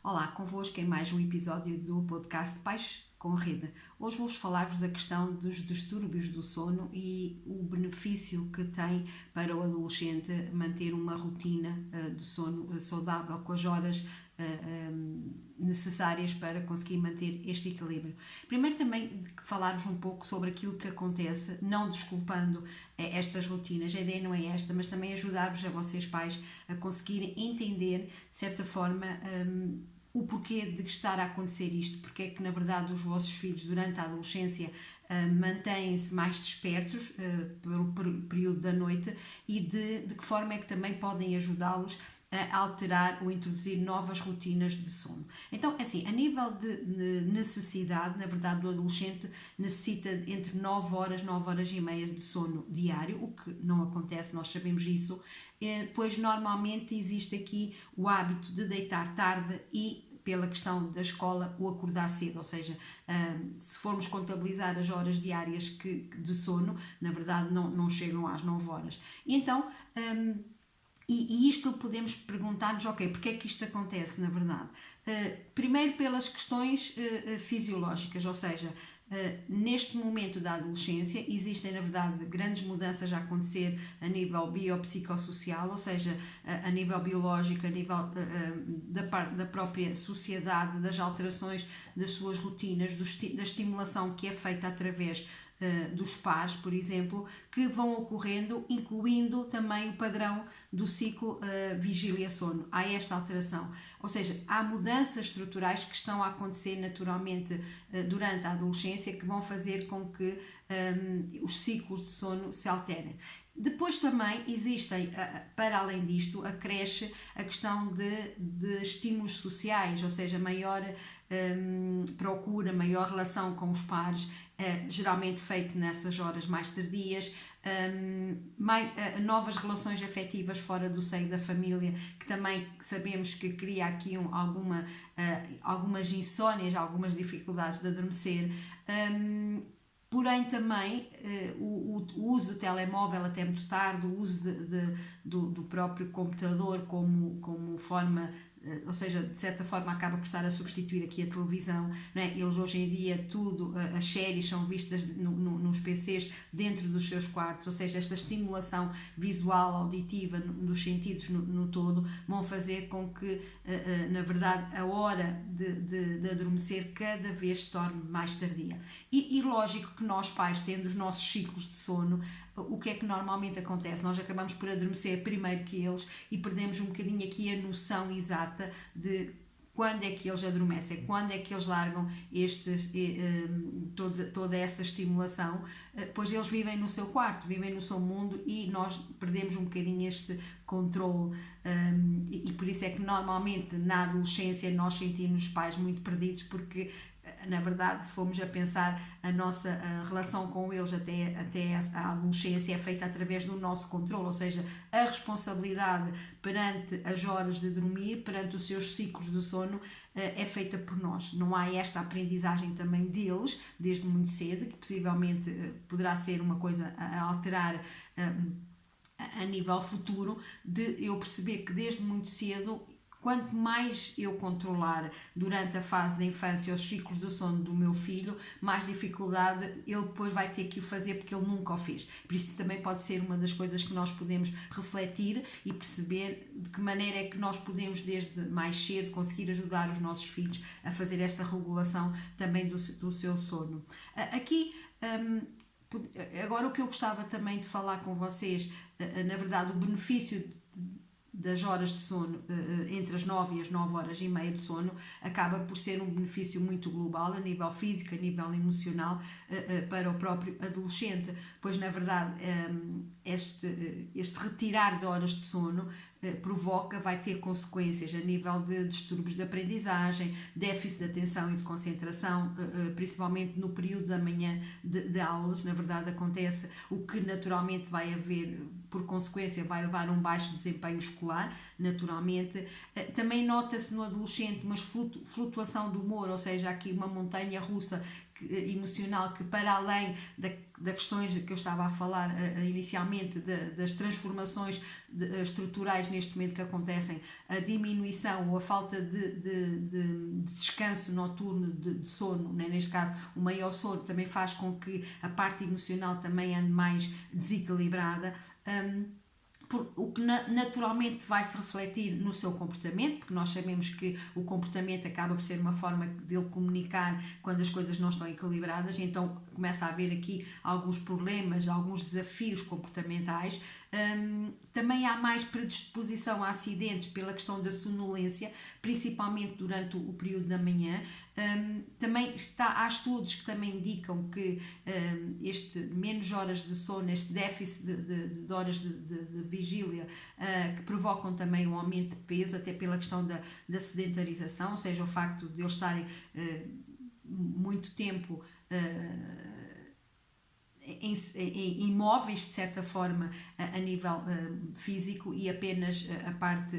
Olá, convosco em mais um episódio do podcast Pais com Rede. Hoje vou-vos falar-vos da questão dos distúrbios do sono e o benefício que tem para o adolescente manter uma rotina de sono saudável com as horas necessárias para conseguir manter este equilíbrio. Primeiro também falar-vos um pouco sobre aquilo que acontece, não desculpando estas rotinas, a ideia não é esta, mas também ajudar-vos a vocês pais a conseguirem entender, de certa forma, o porquê de estar a acontecer isto, porque é que na verdade os vossos filhos durante a adolescência mantêm-se mais despertos pelo período da noite e de que forma é que também podem ajudá-los a alterar ou introduzir novas rotinas de sono. Então, assim, a nível de necessidade, na verdade, o adolescente necessita entre 9 horas, 9 horas e meia de sono diário, o que não acontece, nós sabemos isso, pois normalmente existe aqui o hábito de deitar tarde e pela questão da escola, o acordar cedo, ou seja, se formos contabilizar as horas diárias de sono, na verdade não chegam às 9 horas. E então, e isto podemos perguntar-nos, ok, porque é que isto acontece, na verdade? Primeiro pelas questões fisiológicas, ou seja, neste momento da adolescência existem, na verdade, grandes mudanças a acontecer a nível biopsicossocial, ou seja, a nível biológico, a nível da própria sociedade, das alterações das suas rotinas, da estimulação que é feita através dos pares, por exemplo, que vão ocorrendo, incluindo também o padrão do ciclo vigília-sono. Há esta alteração, ou seja, há mudanças estruturais que estão a acontecer naturalmente durante a adolescência que vão fazer com que os ciclos de sono se alterem. Depois também existem, para além disto, acresce a questão de estímulos sociais, ou seja, maior procura, maior relação com os pares, geralmente feito nessas horas mais tardias, novas relações afetivas fora do seio da família, que também sabemos que cria aqui algumas insónias, algumas dificuldades de adormecer. Porém também o uso do telemóvel até muito tarde, o uso do próprio computador como forma, ou seja, de certa forma acaba por estar a substituir aqui a televisão, não é? Eles hoje em dia as séries são vistas nos PCs dentro dos seus quartos, ou seja, esta estimulação visual, auditiva, dos sentidos no todo, vão fazer com que, na verdade, a hora de adormecer cada vez se torne mais tardia. E lógico que nós pais, tendo os nossos ciclos de sono, o que é que normalmente acontece? Nós acabamos por adormecer primeiro que eles e perdemos um bocadinho aqui a noção exata de quando é que eles adormecem, quando é que eles largam toda essa estimulação, pois eles vivem no seu quarto, vivem no seu mundo e nós perdemos um bocadinho este controle, e por isso é que normalmente na adolescência nós sentimos os pais muito perdidos, porque na verdade fomos a pensar a nossa relação com eles até a adolescência é feita através do nosso controle, ou seja, a responsabilidade perante as horas de dormir, perante os seus ciclos de sono, é feita por nós. Não há esta aprendizagem também deles, desde muito cedo, que possivelmente poderá ser uma coisa a alterar a nível futuro, de eu perceber que desde muito cedo, quanto mais eu controlar durante a fase da infância os ciclos do sono do meu filho, mais dificuldade ele depois vai ter que o fazer porque ele nunca o fez. Por isso também pode ser uma das coisas que nós podemos refletir e perceber de que maneira é que nós podemos desde mais cedo conseguir ajudar os nossos filhos a fazer esta regulação também do seu sono. Aqui agora o que eu gostava também de falar com vocês, na verdade o benefício das horas de sono, entre as 9 e as 9 horas e meia de sono, acaba por ser um benefício muito global, a nível físico, a nível emocional, para o próprio adolescente, pois na verdade este retirar de horas de sono vai ter consequências a nível de distúrbios de aprendizagem, déficit de atenção e de concentração, principalmente no período da manhã de aulas. Na verdade acontece o que naturalmente vai haver por consequência vai levar a um baixo desempenho escolar, naturalmente. Também nota-se no adolescente uma flutuação do humor, ou seja, aqui uma montanha russa emocional que, para além das questões que eu estava a falar inicialmente, das transformações estruturais neste momento que acontecem, a diminuição ou a falta de descanso noturno, de sono, né? Neste caso o maior sono também faz com que a parte emocional também ande mais desequilibrada. O que naturalmente vai se refletir no seu comportamento, porque nós sabemos que o comportamento acaba por ser uma forma dele comunicar quando as coisas não estão equilibradas, então começa a haver aqui alguns problemas, alguns desafios comportamentais. Também há mais predisposição a acidentes pela questão da sonolência, principalmente durante o período da manhã. Também há estudos que também indicam que este menos horas de sono, este déficit de horas de vigília, que provocam também um aumento de peso, até pela questão da sedentarização, ou seja, o facto de eles estarem muito tempo imóveis, de certa forma, a nível físico, e apenas a parte,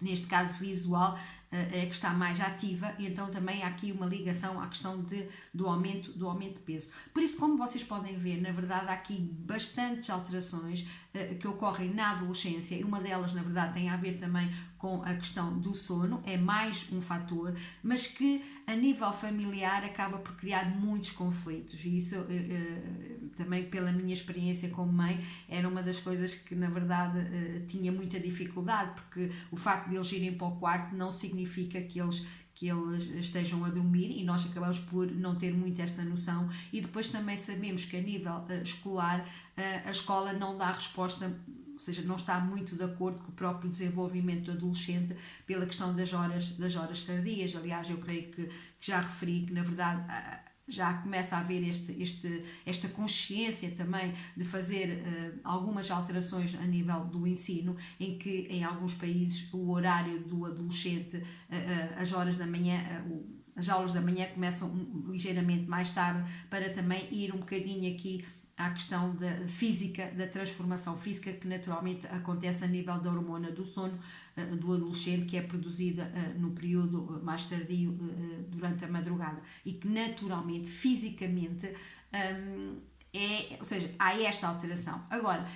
neste caso visual, é que está mais ativa, e então também há aqui uma ligação à questão do aumento de peso. Por isso, como vocês podem ver, na verdade há aqui bastantes alterações que ocorrem na adolescência, e uma delas, na verdade, tem a ver também com a questão do sono, é mais um fator, mas que a nível familiar acaba por criar muitos conflitos, e isso também, pela minha experiência como mãe, era uma das coisas que, na verdade, tinha muita dificuldade, porque o facto de eles irem para o quarto não significa que eles estejam a dormir, e nós acabamos por não ter muito esta noção. E depois também sabemos que a nível escolar a escola não dá resposta, ou seja, não está muito de acordo com o próprio desenvolvimento do adolescente pela questão das horas tardias. Aliás, eu creio que já referi que, na verdade, já começa a haver esta consciência também de fazer algumas alterações a nível do ensino, em que em alguns países o horário do adolescente, as aulas da manhã começam ligeiramente mais tarde, para também ir um bocadinho aqui à questão da transformação física que naturalmente acontece a nível da hormona do sono do adolescente, que é produzida no período mais tardio, durante a madrugada, e que naturalmente, fisicamente, ou seja, há esta alteração. Agora,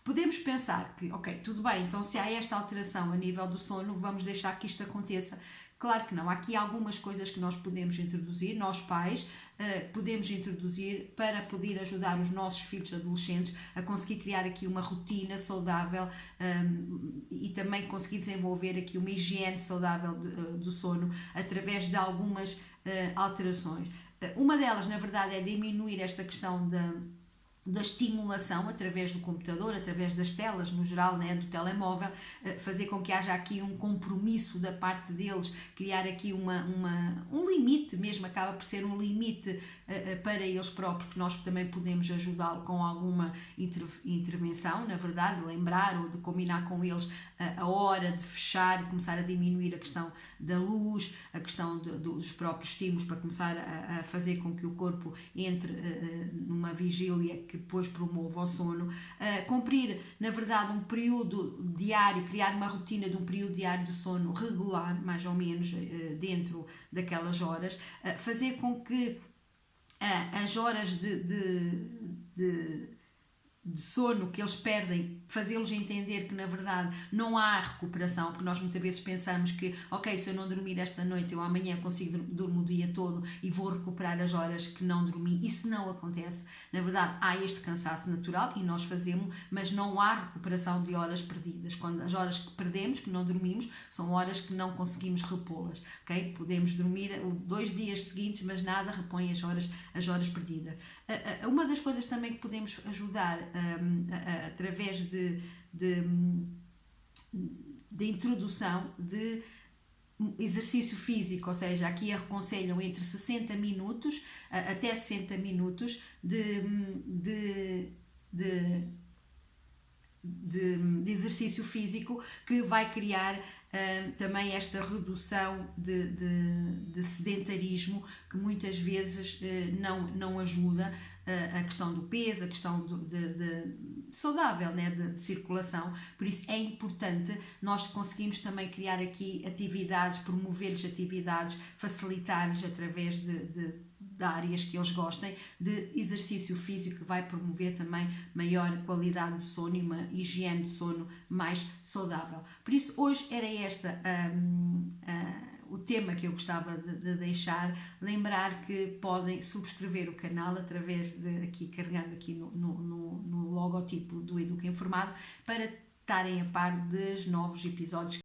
podemos pensar que, ok, tudo bem, então se há esta alteração a nível do sono, vamos deixar que isto aconteça. Claro que não, há aqui algumas coisas que nós podemos introduzir, nós pais, podemos introduzir para poder ajudar os nossos filhos adolescentes a conseguir criar aqui uma rotina saudável, e também conseguir desenvolver aqui uma higiene saudável do sono através de algumas alterações. Uma delas, na verdade, é diminuir esta questão da estimulação através do computador, através das telas no geral, né, do telemóvel, fazer com que haja aqui um compromisso da parte deles, criar aqui um limite mesmo, acaba por ser um limite para eles próprios, que nós também podemos ajudá-lo com alguma intervenção, na verdade, lembrar ou de combinar com eles a hora de fechar, começar a diminuir a questão da luz, a questão dos próprios estímulos, para começar a fazer com que o corpo entre numa vigília que depois promove ao sono, cumprir, na verdade, um período diário, criar uma rotina de um período diário de sono regular, mais ou menos, dentro daquelas horas, fazer com que as horas de sono que eles perdem, fazê-los entender que, na verdade, não há recuperação, porque nós muitas vezes pensamos que, ok, se eu não dormir esta noite, eu amanhã consigo dormir o dia todo e vou recuperar as horas que não dormi. Isso não acontece. Na verdade, há este cansaço natural e nós fazemos, mas não há recuperação de horas perdidas. Quando as horas que perdemos, que não dormimos, são horas que não conseguimos repô-las, ok? Podemos dormir 2 dias seguintes, mas nada repõe as horas perdidas. Uma das coisas também que podemos ajudar através de introdução de exercício físico, ou seja, aqui aconselham entre 60 minutos até 60 minutos de exercício físico, que vai criar também esta redução de sedentarismo que muitas vezes não ajuda, a questão do peso, a questão saudável, né, de circulação. Por isso é importante nós conseguimos também criar aqui atividades, promover-lhes atividades, facilitar-lhes através de áreas que eles gostem, de exercício físico, que vai promover também maior qualidade de sono e uma higiene de sono mais saudável. Por isso hoje era esta o tema que eu gostava de deixar. Lembrar que podem subscrever o canal através de aqui, carregando aqui no logotipo do Educa Informado, para estarem a par dos novos episódios